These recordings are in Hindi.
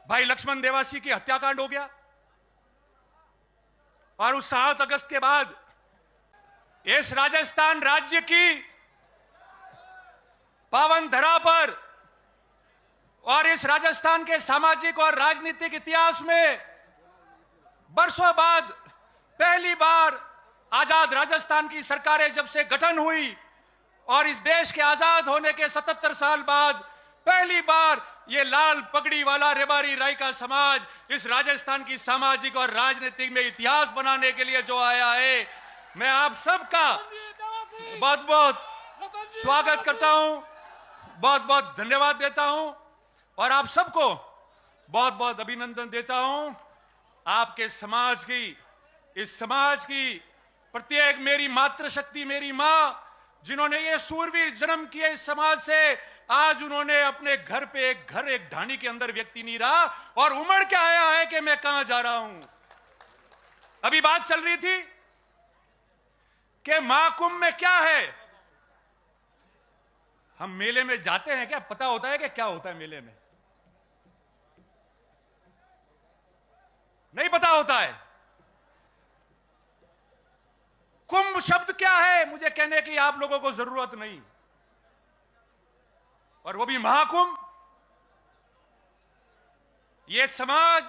भाई लक्ष्मण देवासी की हत्याकांड हो गया, और उस 7 अगस्त के बाद इस राजस्थान राज्य की पावन धरा पर और इस राजस्थान के सामाजिक और राजनीतिक इतिहास में बरसों बाद पहली बार आजाद राजस्थान की सरकारें जब से गठन हुई और इस देश के आजाद होने के 77 साल बाद पहली बार ये लाल पगड़ी वाला रेबारी राय का समाज इस राजस्थान की सामाजिक और राजनीतिक में इतिहास बनाने के लिए जो आया है, मैं आप सबका बहुत बहुत स्वागत करता हूं, बहुत बहुत धन्यवाद देता हूं और आप सबको बहुत बहुत अभिनंदन देता हूं। आपके समाज की, इस समाज की प्रत्येक मेरी मातृशक्ति, मेरी मां, जिन्होंने ये सूरवीर जन्म किए इस समाज से, आज उन्होंने अपने घर पे एक ढाणी के अंदर व्यक्ति नहीं रहा और उमड़ के आया है कि मैं कहां जा रहा हूं। अभी बात चल रही थी कि महाकुंभ में क्या है। हम मेले में जाते हैं, क्या पता होता है कि क्या होता है मेले में? नहीं पता होता है। कुंभ शब्द क्या है मुझे कहने की आप लोगों को जरूरत नहीं, और वो भी महाकुंभ। ये समाज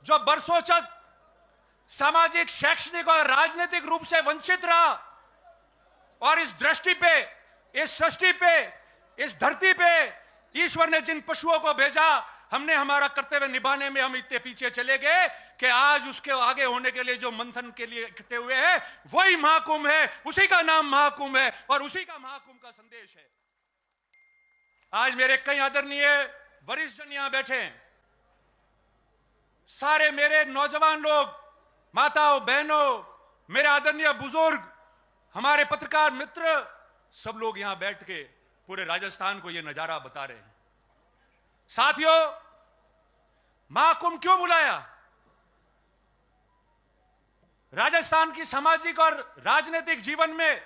जो बरसों तक सामाजिक, शैक्षणिक और राजनीतिक रूप से वंचित रहा और इस दृष्टि पे, इस सृष्टि पे, इस धरती पे ईश्वर ने जिन पशुओं को भेजा, हमने हमारा कर्तव्य निभाने में हम इतने पीछे चले गए कि आज उसके आगे होने के लिए जो मंथन के लिए इकट्ठे हुए हैं वही महाकुंभ है, उसी का नाम महाकुंभ है और उसी का महाकुंभ का संदेश है। आज मेरे कई आदरणीय वरिष्ठ जन यहां बैठे हैं, सारे मेरे नौजवान लोग, माताओं, बहनों, मेरे आदरणीय बुजुर्ग, हमारे पत्रकार मित्र, सब लोग यहां बैठ के पूरे राजस्थान को यह नजारा बता रहे हैं। साथियों, महाकुंभ क्यों बुलाया? राजस्थान की सामाजिक और राजनीतिक जीवन में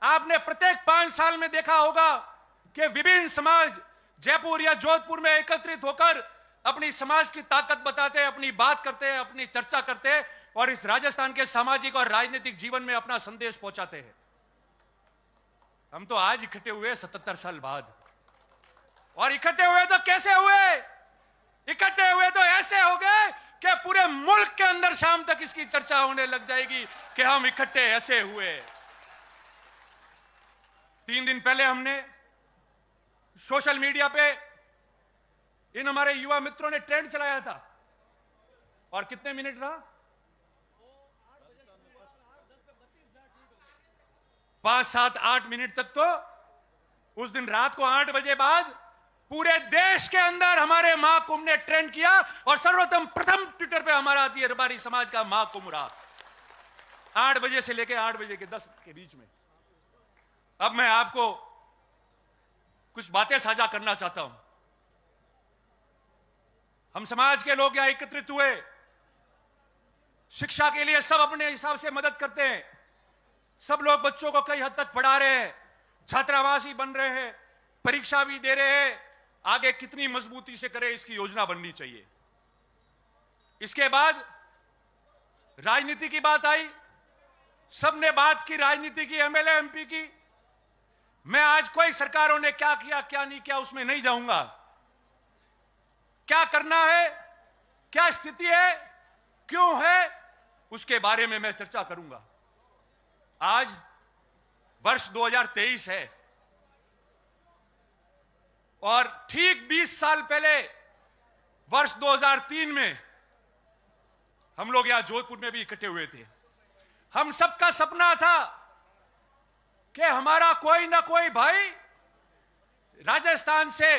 आपने प्रत्येक 5 साल में देखा होगा कि विभिन्न समाज जयपुर या जोधपुर में एकत्रित होकर अपनी समाज की ताकत बताते हैं, अपनी बात करते हैं, अपनी चर्चा करते हैं और इस राजस्थान के सामाजिक और राजनीतिक जीवन में अपना संदेश पहुंचाते हैं। हम तो आज इकट्ठे हुए 77 साल बाद, और इकट्ठे हुए तो कैसे हुए? इकट्ठे हुए तो ऐसे हो गए कि पूरे मुल्क के अंदर शाम तक इसकी चर्चा होने लग जाएगी कि हम इकट्ठे ऐसे हुए। 3 दिन पहले हमने सोशल मीडिया पे इन हमारे युवा मित्रों ने ट्रेंड चलाया था, और कितने मिनट रहा? 5, 7, 8 मिनट तक। तो उस दिन रात को 8 बजे बाद पूरे देश के अंदर हमारे महाकुंभ ने ट्रेंड किया और सर्वप्रथम प्रथम ट्विटर पे हमारा रेबारी समाज का महाकुंभ रहा, 8 बजे से लेकर 8 बजे के 10 के बीच में। अब मैं आपको कुछ बातें साझा करना चाहता हूं। हम समाज के लोग यहां एकत्रित हुए, शिक्षा के लिए सब अपने हिसाब से मदद करते हैं, सब लोग बच्चों को कई हद तक पढ़ा रहे हैं, छात्रावास भी बन रहे हैं, परीक्षा भी दे रहे हैं। आगे कितनी मजबूती से करें इसकी योजना बननी चाहिए। इसके बाद राजनीति की बात आई, सबने बात की राजनीति की, एमएलए एमपी की। मैं आज कोई सरकारों ने क्या किया क्या नहीं किया उसमें नहीं जाऊंगा। क्या करना है, क्या स्थिति है, क्यों है, उसके बारे में मैं चर्चा करूंगा। आज वर्ष 2023 है और ठीक 20 साल पहले वर्ष 2003 में हम लोग यहां जोधपुर में भी इकट्ठे हुए थे। हम सबका सपना था कि हमारा कोई ना कोई भाई राजस्थान से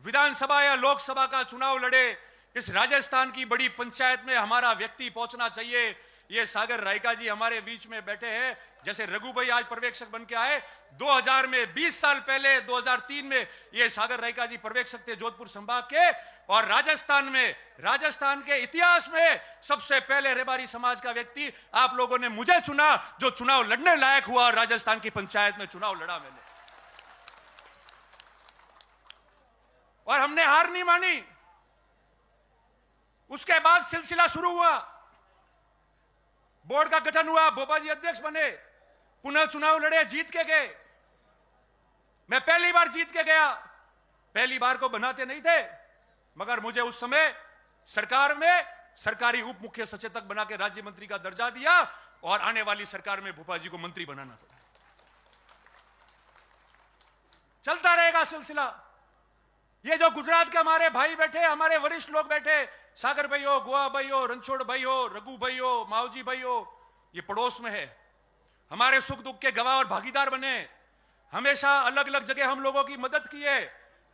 विधानसभा या लोकसभा का चुनाव लड़े, इस राजस्थान की बड़ी पंचायत में हमारा व्यक्ति पहुंचना चाहिए। ये सागर रायका जी हमारे बीच में बैठे हैं, जैसे रघु भाई आज पर्यवेक्षक बन के आए। 2000 में 20 साल पहले 2003 में ये सागर रायका जी पर्यवेक्षक थे जोधपुर संभाग के, और राजस्थान में, राजस्थान के इतिहास में सबसे पहले रेबारी समाज का व्यक्ति आप लोगों ने मुझे चुना, जो चुनाव लड़ने लायक हुआ और राजस्थान की पंचायत में चुनाव लड़ा मैंने। और हमने हार नहीं मानी। उसके बाद सिलसिला शुरू हुआ, बोर्ड का गठन हुआ, बोपा जी अध्यक्ष बने, पुनः चुनाव लड़े, जीत के गए। मैं पहली बार जीत के गया। पहली बार को बनाते नहीं थे, मगर मुझे उस समय सरकार में सरकारी उप मुख्य सचेतक बना के राज्य मंत्री का दर्जा दिया और आने वाली सरकार में भोपा जी को मंत्री बनाना पड़ा। चलता रहेगा सिलसिला। ये जो गुजरात के हमारे भाई बैठे, हमारे वरिष्ठ लोग बैठे, सागर भाई हो, गोवा भाई हो, रणछोड़ भाई हो, रघु भाई हो, मावजी भाई हो, ये पड़ोस में है, हमारे सुख दुख के गवाह और भागीदार बने। हमेशा अलग अलग जगह हम लोगों की मदद की है,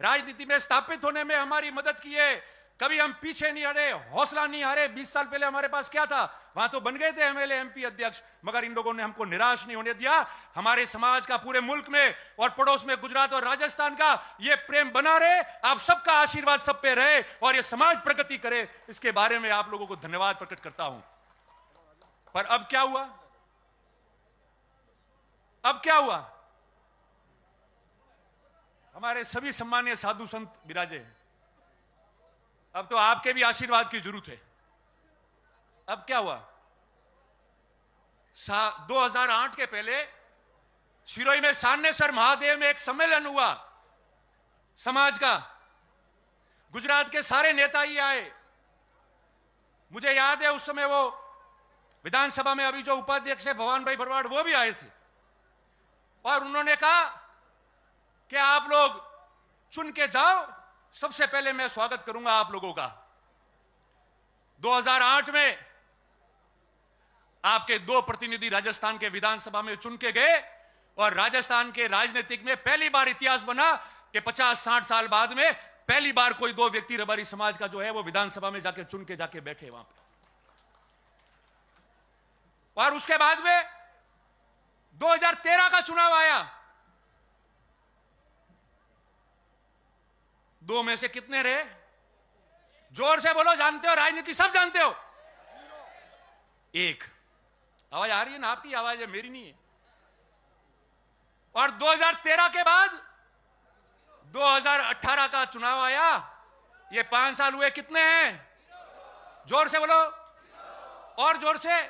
राजनीति में स्थापित होने में हमारी मदद की है। कभी हम पीछे नहीं हटे, हौसला नहीं हारे। 20 साल पहले हमारे पास क्या था, वहां तो बन गए थे एमएलए एमपी अध्यक्ष, मगर इन लोगों ने हमको निराश नहीं होने दिया। हमारे समाज का पूरे मुल्क में और पड़ोस में गुजरात और राजस्थान का ये प्रेम बना रहे। आप सबका आशीर्वाद सब पे रहे और ये समाज प्रगति करे, इसके बारे में आप लोगों को धन्यवाद प्रकट करता हूं। पर अब क्या हुआ, अब क्या हुआ? हमारे सभी सम्मानीय साधु संत विराजे, अब तो आपके भी आशीर्वाद की जरूरत है। अब क्या हुआ? 2008 के पहले सिरोही में सान्नेसर महादेव में एक सम्मेलन हुआ समाज का, गुजरात के सारे नेता ही आए। मुझे याद है उस समय वो विधानसभा में अभी जो उपाध्यक्ष है भवान भाई भरवाड़, वो भी आए थे और उन्होंने कहा कि आप लोग चुन के जाओ, सबसे पहले मैं स्वागत करूंगा आप लोगों का। 2008 में आपके 2 प्रतिनिधि राजस्थान के विधानसभा में चुन के गए और राजस्थान के राजनीतिक में पहली बार इतिहास बना कि 50-60 साल बाद में पहली बार कोई 2 व्यक्ति रबारी समाज का जो है वो विधानसभा में जाके चुन के जाके बैठे वहां पे। और उसके बाद में 2013 का चुनाव आया। 2 में से कितने रहे? जोर से बोलो, जानते हो राजनीति सब जानते हो? 1। आवाज आ रही है ना? आपकी आवाज है, मेरी नहीं है। और 2013 के बाद 2018 का चुनाव आया। ये 5 साल हुए, कितने हैं? जोर से बोलो, और जोर से।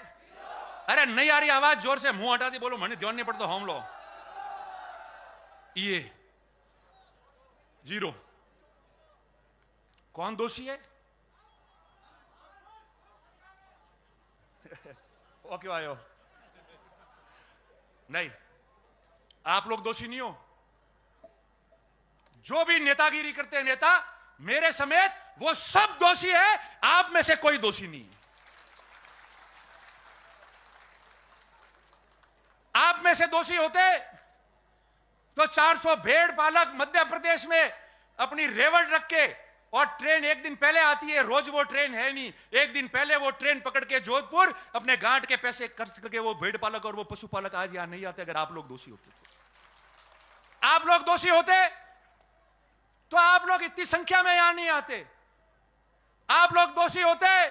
अरे नहीं आ रही आवाज, जोर से। मुंह हटा दी बोलो, मैंने ध्यान नहीं पड़ता। हम लो ये 0। कौन दोषी है? वो क्यों आए हो? नहीं, आप लोग दोषी नहीं हो। जो भी नेतागिरी करते हैं नेता, मेरे समेत, वो सब दोषी है। आप में से कोई दोषी नहीं है। आप में से दोषी होते तो 400 भेड़ पालक मध्य प्रदेश में अपनी रेवड़ रख के, और ट्रेन एक दिन पहले आती है, रोज वो ट्रेन है नहीं, एक दिन पहले वो ट्रेन पकड़ के जोधपुर अपने गांठ के पैसे खर्च करके वो भेड़ पालक और वो पशुपालक आज यहां नहीं आते। अगर आप लोग दोषी होते तो, आप लोग दोषी होते तो आप लोग इतनी संख्या में यहां नहीं आते। आप लोग दोषी होते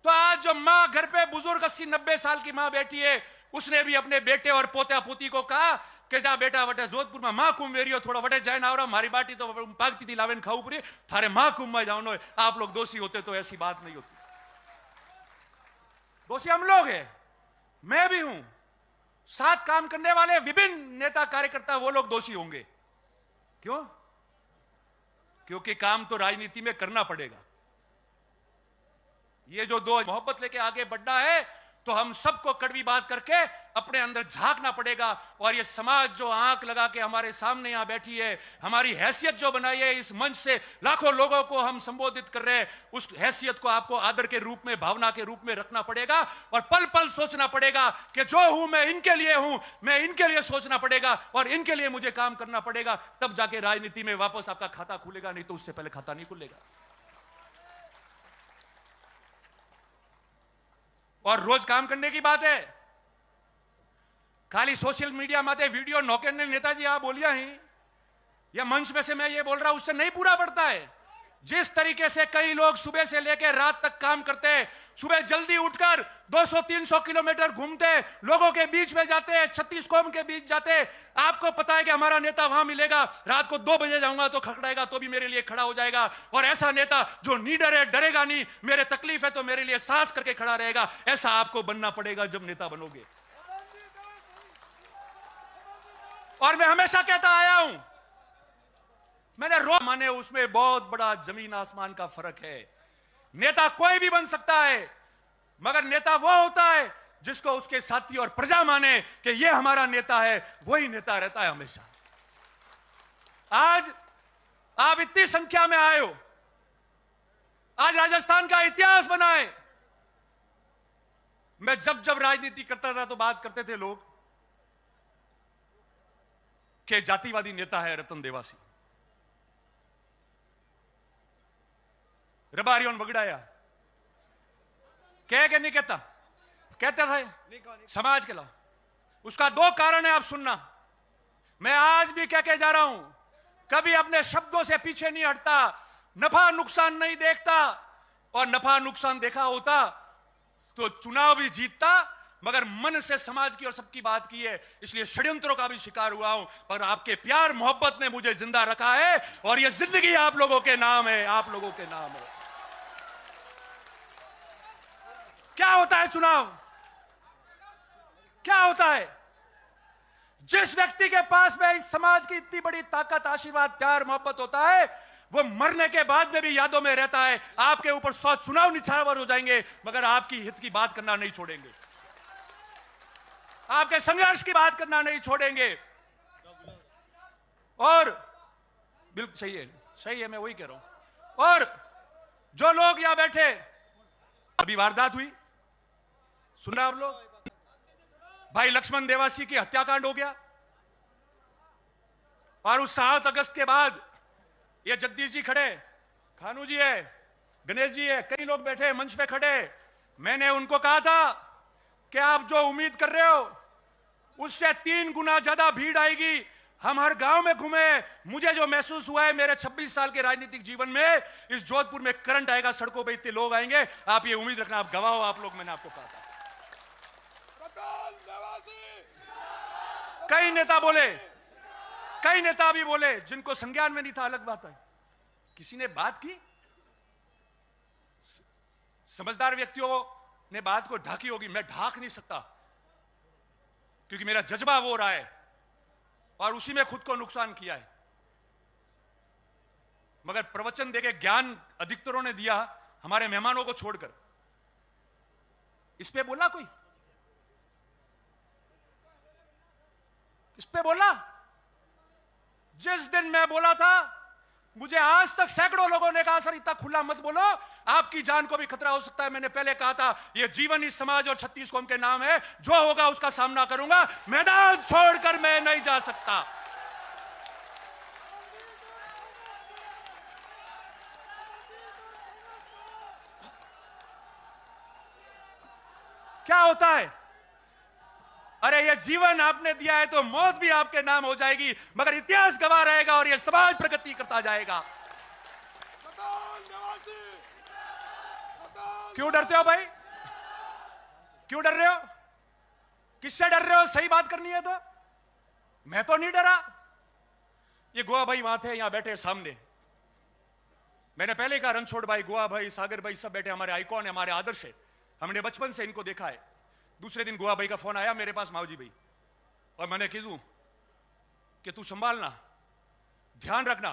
तो आज जो मां घर पे बुजुर्ग 80-90 साल की मां बैठी है, उसने भी अपने बेटे और पोता पोती को कहा कि जा बेटा वटे जोधपुर में मां कुंभ वेरियो थोड़ा वटे जाए ना, मारी बाटी तो पागती थी लावेन खाऊ पूरी थारे मां कुंभ में जाओ। आप लोग दोषी होते तो ऐसी बात नहीं होती। दोषी हम लोग हैं, मैं भी हूं, साथ काम करने वाले विभिन्न नेता कार्यकर्ता, वो लोग दोषी होंगे। क्यों? क्योंकि काम तो राजनीति में करना पड़ेगा। ये जो 2 मोहब्बत लेके आगे बढ़ना है तो हम सबको कड़वी बात करके अपने अंदर झांकना पड़ेगा। और ये समाज जो आंख लगा के हमारे सामने यहां बैठी है, हमारी हैसियत जो बनाई है, इस मंच से लाखों लोगों को हम संबोधित कर रहे हैं, उस हैसियत को आपको आदर के रूप में, भावना के रूप में रखना पड़ेगा और पल पल सोचना पड़ेगा कि जो हूं मैं इनके लिए हूं, मैं इनके लिए सोचना पड़ेगा और इनके लिए मुझे काम करना पड़ेगा। तब जाके राजनीति में वापस आपका खाता खुलेगा, नहीं तो उससे पहले खाता नहीं खुलेगा। और रोज काम करने की बात है, खाली सोशल मीडिया माते वीडियो नौके ने नेताजी आप बोलिया ही, या मंच में से मैं ये बोल रहा हूं, उससे नहीं पूरा पड़ता है। जिस तरीके से कई लोग सुबह से लेकर रात तक काम करते, सुबह जल्दी उठकर 200-300 किलोमीटर घूमते, लोगों के बीच में जाते, 36 कौम के बीच जाते। आपको पता है कि हमारा नेता वहां मिलेगा, रात को 2 बजे जाऊंगा तो खड़खड़ाएगा तो भी मेरे लिए खड़ा हो जाएगा। और ऐसा नेता जो निडर है, डरेगा नहीं, मेरे तकलीफ है तो मेरे लिए सांस करके खड़ा रहेगा, ऐसा आपको बनना पड़ेगा जब नेता बनोगे। और मैं हमेशा कहता आया हूं, मैंने माने उसमें बहुत बड़ा जमीन आसमान का फर्क है। नेता कोई भी बन सकता है, मगर नेता वो होता है जिसको उसके साथी और प्रजा माने कि ये हमारा नेता है, वही नेता रहता है हमेशा। आज आप इतनी संख्या में आए हो, आज राजस्थान का इतिहास बना है। मैं जब जब राजनीति करता था तो बात करते थे लोग कि जातिवादी नेता है रतन देवासी, रबारियों बगड़ाया, कह के नहीं कहता, कहता था समाज के लाओ। उसका 2 कारण है, आप सुनना। मैं आज भी कह के जा रहा हूं, कभी अपने शब्दों से पीछे नहीं हटता, नफा नुकसान नहीं देखता। और नफा नुकसान देखा होता तो चुनाव भी जीतता, मगर मन से समाज की और सबकी बात की है, इसलिए षड्यंत्रों का भी शिकार हुआ हूं। पर आपके प्यार मोहब्बत ने मुझे जिंदा रखा है, और यह जिंदगी आप लोगों के नाम है, आप लोगों के नाम है। क्या होता है चुनाव? क्या होता है? जिस व्यक्ति के पास में इस समाज की इतनी बड़ी ताकत, आशीर्वाद, प्यार, मोहब्बत होता है, वो मरने के बाद में भी यादों में रहता है। आपके ऊपर 100 चुनाव निछावर हो जाएंगे, मगर आपकी हित की बात करना नहीं छोड़ेंगे, आपके संघर्ष की बात करना नहीं छोड़ेंगे। और बिल्कुल सही है, सही है, मैं वही कह रहा हूं। और जो लोग यहां बैठे, अभी वारदात हुई, सुन रहे आप लोग, भाई लक्ष्मण देवासी की हत्याकांड हो गया, और उस 7 अगस्त के बाद ये जगदीश जी खड़े, खानू जी है, गणेश जी है, कई लोग बैठे मंच पे खड़े। मैंने उनको कहा था कि आप जो उम्मीद कर रहे हो उससे 3 गुना ज्यादा भीड़ आएगी। हम हर गांव में घूमे, मुझे जो महसूस हुआ है मेरे 26 साल के राजनीतिक जीवन में, इस जोधपुर में करंट आएगा, सड़कों पे इतने लोग आएंगे, आप ये उम्मीद रखना, आप गवाह हो आप लोग। मैंने आपको कहा था। कई नेता बोले, कई नेता भी बोले जिनको संज्ञान में नहीं था, अलग बात है। किसी ने बात की, समझदार व्यक्तियों ने बात को ढाकी होगी, मैं ढाक नहीं सकता क्योंकि मेरा जज्बा वो रहा है और उसी में खुद को नुकसान किया है। मगर प्रवचन देके ज्ञान अधिकतरों ने दिया, हमारे मेहमानों को छोड़कर। इस पे बोला कोई? इस पे बोला? जिस दिन मैं बोला था, मुझे आज तक सैकड़ों लोगों ने कहा सर इतना खुला मत बोलो, आपकी जान को भी खतरा हो सकता है। मैंने पहले कहा था यह जीवन इस समाज और 36 कौम के नाम है, जो होगा उसका सामना करूंगा, मैदान छोड़कर मैं नहीं जा सकता। क्या होता है? अरे ये जीवन आपने दिया है तो मौत भी आपके नाम हो जाएगी, मगर इतिहास गवाह रहेगा और ये समाज प्रगति करता जाएगा। क्यों डरते हो भाई? क्यों डर रहे हो? किससे डर रहे हो? सही बात करनी है तो। मैं तो नहीं डरा। ये गोवा भाई वहां थे, यहां बैठे सामने। मैंने पहले कहा रणछोड़ भाई, गोवा भाई, सागर भाई सब बैठे, हमारे आइकॉन है, हमारे आदर्श है, हमने बचपन से इनको देखा है। दूसरे दिन गोवा भाई का फोन आया मेरे पास, मावजी भाई, और मैंने कह कि तू संभालना, ध्यान रखना,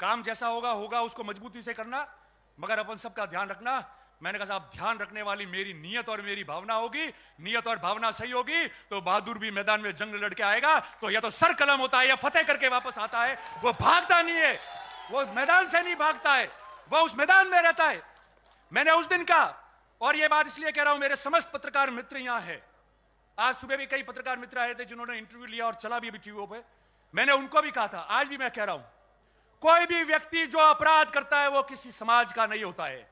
काम जैसा होगा होगा, उसको मजबूती से करना, मगर अपन सबका ध्यान रखना। मैंने कहा साहब ध्यान रखने वाली मेरी नीयत और मेरी भावना होगी, नीयत और भावना सही होगी तो बहादुर भी मैदान में जंग लड़के आएगा तो या तो सर कलम होता है या फतेह करके वापस आता है। वो भागता नहीं है, वो मैदान से नहीं भागता है, वो उस मैदान में रहता है। मैंने उस दिन का, और ये बात इसलिए कह रहा हूं, मेरे समस्त पत्रकार मित्र यहां है। आज सुबह भी कई पत्रकार मित्र आए थे जिन्होंने इंटरव्यू लिया और चला भी टीवी पे। मैंने उनको भी कहा था, आज भी मैं कह रहा हूं, कोई भी व्यक्ति जो अपराध करता है वो किसी समाज का नहीं होता है।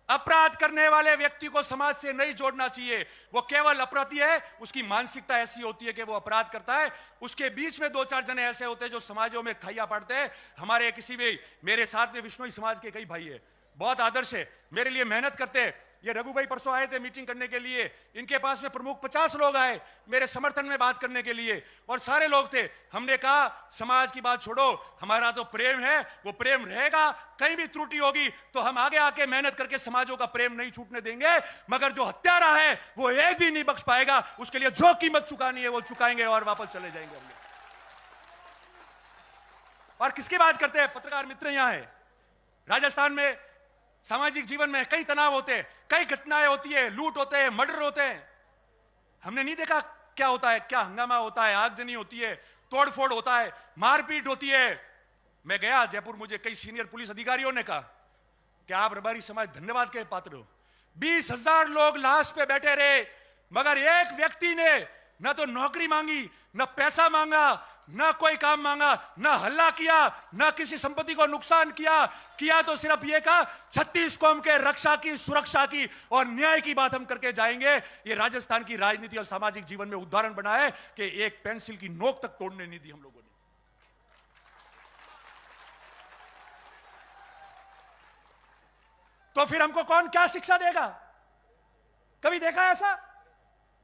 अपराध करने वाले व्यक्ति को समाज से नहीं जोड़ना चाहिए। वो केवल अपराधी है, उसकी मानसिकता ऐसी होती है कि वो अपराध करता है। उसके बीच में दो चार जने ऐसे होते हैं जो समाजों में खैया पड़ते हैं। हमारे किसी भी, मेरे साथ में विश्नोई समाज के कई भाई है, बहुत आदर्श है, मेरे लिए मेहनत करते हैं। ये रघु भाई परसों आए थे मीटिंग करने के लिए, इनके पास में प्रमुख 50 लोग आए मेरे समर्थन में बात करने के लिए, और सारे लोग थे। हमने कहा समाज की बात छोड़ो, हमारा तो प्रेम है, वो प्रेम रहेगा। कहीं भी त्रुटि होगी तो हम आगे आके मेहनत करके समाजों का प्रेम नहीं छूटने देंगे, मगर जो हत्यारा है वो एक भी नहीं बख्श पाएगा। उसके लिए जो कीमत चुकानी है वो चुकाएंगे और वापस चले जाएंगे हम। और किसकी बात करते हैं? पत्रकार मित्र यहां है। राजस्थान में सामाजिक जीवन में कई तनाव होते हैं, कई घटनाएं होती है, लूट होते हैं, मर्डर होते हैं। हमने नहीं देखा क्या होता है, क्या हंगामा होता है, आगजनी होती है, तोड़फोड़ होता है, मारपीट होती है। मैं गया जयपुर, मुझे कई सीनियर पुलिस अधिकारियों ने कहा कि आप रबारी समाज धन्यवाद के पात्र हो। 20,000 लोग लाश पे बैठे रहे, मगर एक व्यक्ति ने न तो नौकरी मांगी, न पैसा मांगा, न कोई काम मांगा, न हल्ला किया, न किसी संपत्ति को नुकसान किया तो सिर्फ ये कहा 36 कौम के रक्षा की, सुरक्षा की और न्याय की बात हम करके जाएंगे। ये राजस्थान की राजनीति और सामाजिक जीवन में उदाहरण बना है कि एक पेंसिल की नोक तक तोड़ने नहीं दी हम लोगों ने। तो फिर हमको कौन क्या शिक्षा देगा? कभी देखा ऐसा?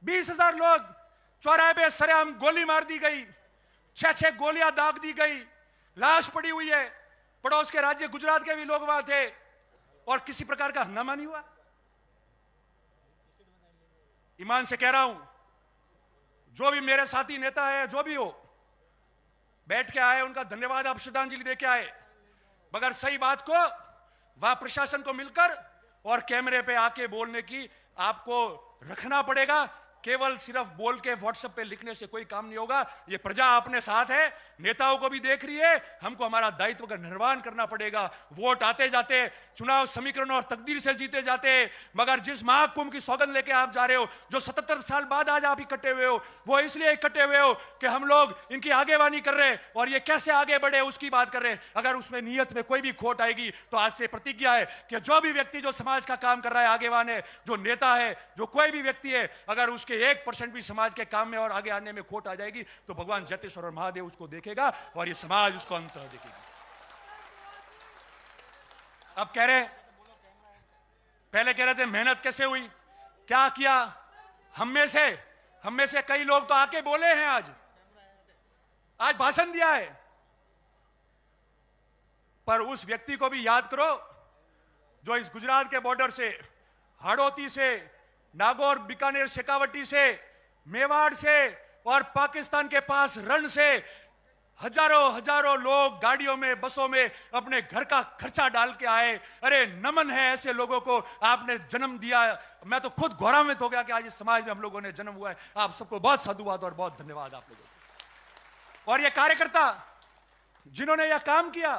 20,000 लोग चौराहे पे सरेआम गोली मार दी गई, 6-6 गोलियां दाग दी गई, लाश पड़ी हुई है। पड़ोस के राज्य गुजरात के भी लोग वहां थे और किसी प्रकार का हंगामा नहीं हुआ। ईमान से कह रहा हूं, जो भी मेरे साथी नेता है, जो भी हो, बैठ के आए, उनका धन्यवाद, आप श्रद्धांजलि दे के आए, मगर सही बात को वहां प्रशासन को मिलकर और कैमरे पे आके बोलने की आपको रखना पड़ेगा। केवल सिर्फ बोल के व्हाट्सएप पे लिखने से कोई काम नहीं होगा। ये प्रजा अपने साथ है, नेताओं को भी देख रही है, हमको हमारा दायित्व का निर्वहन करना पड़ेगा। वोट आते जाते, चुनाव समीकरण और तकदीर से जीते जाते, मगर जिस महाकुंभ की सौगंध लेके आप जा रहे हो, जो 77 साल बाद आज आप इकट्ठे हुए हो, वो इसलिए इकट्ठे हुए हो कि हम लोग इनकी आगेवानी कर रहे हैं और ये कैसे आगे बढ़े उसकी बात कर रहे हैं। अगर उसमें नीयत में कोई भी खोट आएगी तो आज से प्रतिज्ञा है कि जो भी व्यक्ति जो समाज का काम कर रहा है, आगेवान है, जो नेता है, जो कोई भी व्यक्ति है, अगर उसके 1% भी समाज के काम में और आगे आने में खोट आ जाएगी तो भगवान जटेश्वर और महादेव उसको देखेगा और ये समाज उसको अंत देखेगा। अब कह रहे, पहले कह रहे थे मेहनत कैसे हुई, क्या किया। हम में से कई लोग तो आके बोले हैं, आज भाषण दिया है, पर उस व्यक्ति को भी याद करो जो इस गुजरात के बॉर्डर से, हाड़ौती से, नागौर, बीकानेर, शेखावटी से, मेवाड़ से और पाकिस्तान के पास रण से हजारों लोग गाड़ियों में, बसों में अपने घर का खर्चा डाल के आए। अरे नमन है ऐसे लोगों को, आपने जन्म दिया। मैं तो खुद गौरवान्वित हो गया कि आज इस समाज में हम लोगों ने जन्म हुआ है। आप सबको बहुत साधुवाद और बहुत धन्यवाद आप लोगों को। और ये कार्यकर्ता जिन्होंने यह काम किया,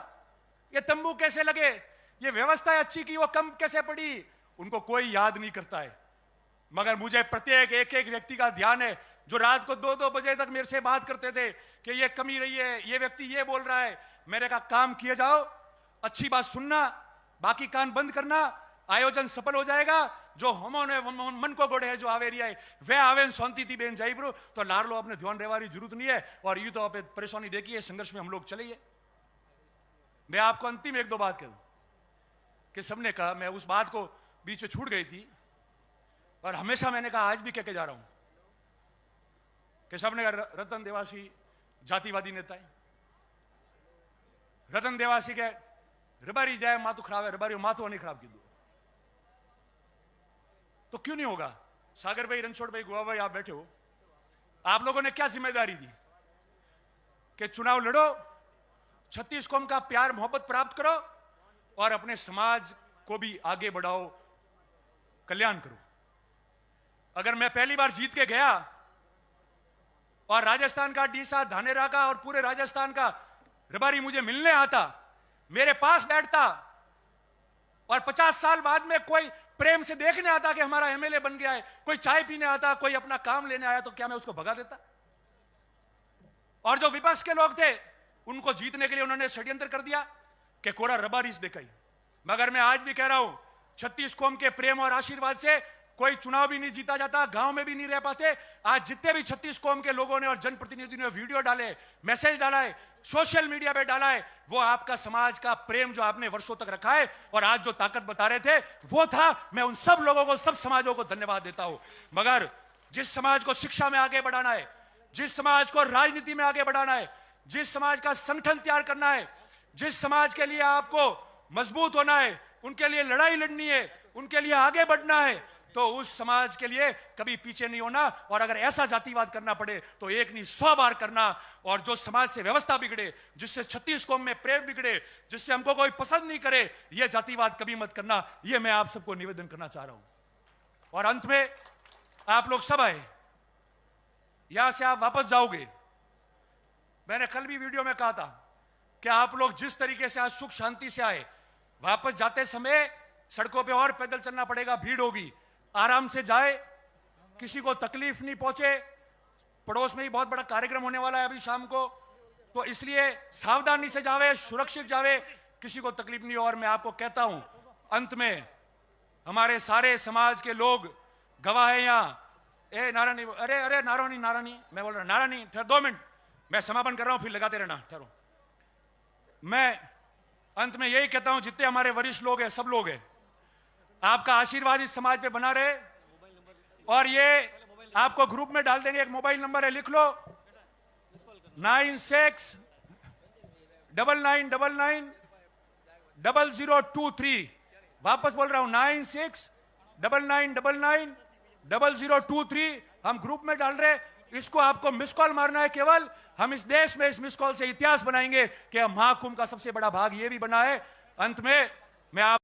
ये तंबू कैसे लगे, ये व्यवस्था अच्छी की, वो कम कैसे पड़ी, उनको कोई याद नहीं करता है। मगर मुझे प्रत्येक एक व्यक्ति का ध्यान है जो रात को 2-2 बजे तक मेरे से बात करते थे कि ये कमी रही है, ये व्यक्ति ये बोल रहा है। मैंने कहा काम किए जाओ, अच्छी बात सुनना, बाकी कान बंद करना, आयोजन सफल हो जाएगा। जो हमोने मन को गोड़े है, जो आवेरी है वे आवेन शांति थी बेन जाइब्रो, तो लार लो अपने ध्यान रेवारी जरूरत नहीं है। और यूं तो आप परेशानी देखिए, संघर्ष में हम लोग चलिए। मैं आपको अंतिम 1-2 बात करूं कि सबने कहा, मैं उस बात को बीच में छूट गई थी और हमेशा मैंने कहा, आज भी कह के जा रहा हूं कि सबने कहा रतन देवासी जातिवादी नेता है। रतन देवासी के रबारी जाए मातू खराब है, रबारी मातू नहीं खराब की दो तो क्यों नहीं होगा। सागर भाई, रणछोड़ भाई, गुआ भाई, आप बैठे हो, आप लोगों ने क्या जिम्मेदारी दी कि चुनाव लड़ो, 36 कौम का प्यार मोहब्बत प्राप्त करो और अपने समाज को भी आगे बढ़ाओ, कल्याण करो। अगर मैं पहली बार जीत के गया और राजस्थान का, डीसा, धानेरा का और पूरे राजस्थान का रबारी मुझे मिलने आता, मेरे पास बैठता और 50 साल बाद में कोई प्रेम से देखने आता कि हमारा एमएलए बन गया है, कोई चाय पीने आता, कोई अपना काम लेने आया, तो क्या मैं उसको भगा देता? और जो विपक्ष के लोग थे उनको जीतने के लिए उन्होंने षड्यंत्र कर दिया कि कोड़ा रबारीस दिखाई। मगर मैं आज भी कह रहा हूं, 36 कौम के प्रेम और आशीर्वाद से कोई चुनाव भी नहीं जीता जाता, गांव में भी नहीं रह पाते। आज जितने भी 36 कौम के लोगों ने और जनप्रतिनिधियों ने वीडियो डाले, मैसेज डाला है, सोशल मीडिया पे डाला है, वो आपका समाज का प्रेम जो आपने वर्षों तक रखा है और आज जो ताकत बता रहे थे वो था। मैं उन सब लोगों को, सब समाजों को धन्यवाद देता हूं। मगर जिस समाज को शिक्षा में आगे बढ़ाना है, जिस समाज को राजनीति में आगे बढ़ाना है, जिस समाज का संगठन तैयार करना है, जिस समाज के लिए आपको मजबूत होना है, उनके लिए लड़ाई लड़नी है, उनके लिए आगे बढ़ना है, तो उस समाज के लिए कभी पीछे नहीं होना। और अगर ऐसा जातिवाद करना पड़े तो एक नहीं 100 बार करना। और जो समाज से व्यवस्था बिगड़े, जिससे 36 कौम में प्रेम बिगड़े, जिससे हमको कोई पसंद नहीं करे, यह जातिवाद कभी मत करना। यह मैं आप सबको निवेदन करना चाह रहा हूं। और अंत में आप लोग सब आए, यहां से आप वापस जाओगे। मैंने कल भी वीडियो में कहा था कि आप लोग जिस तरीके से आज सुख शांति से आए, वापस जाते समय सड़कों पे और पैदल चलना पड़ेगा, भीड़ होगी। आराम से जाए, किसी को तकलीफ नहीं पहुंचे। पड़ोस में ही बहुत बड़ा कार्यक्रम होने वाला है अभी शाम को, तो इसलिए सावधानी से जावे, सुरक्षित जावे, किसी को तकलीफ नहीं हो। और मैं आपको कहता हूं, अंत में हमारे सारे समाज के लोग गवाह हैं यहां। नारायणी, अरे नारायणी, मैं बोल रहा हूं नारायणी, ठहर 2 मिनट, मैं समापन कर रहा हूं, फिर लगाते रहना, ठहरो। मैं अंत में यही कहता हूं, जितने हमारे वरिष्ठ लोग हैं, सब लोग हैं, आपका आशीर्वाद इस समाज पे बना रहे। और ये आपको ग्रुप में डाल देंगे, एक मोबाइल नंबर है, लिख लो, 9699990023। वापस बोल रहा हूं, 9699990023। हम ग्रुप में डाल रहे, इसको आपको मिस कॉल मारना है केवल। हम इस देश में इस मिस कॉल से इतिहास बनाएंगे कि महाकुंभ का सबसे बड़ा भाग ये भी बना है। अंत में मैं आप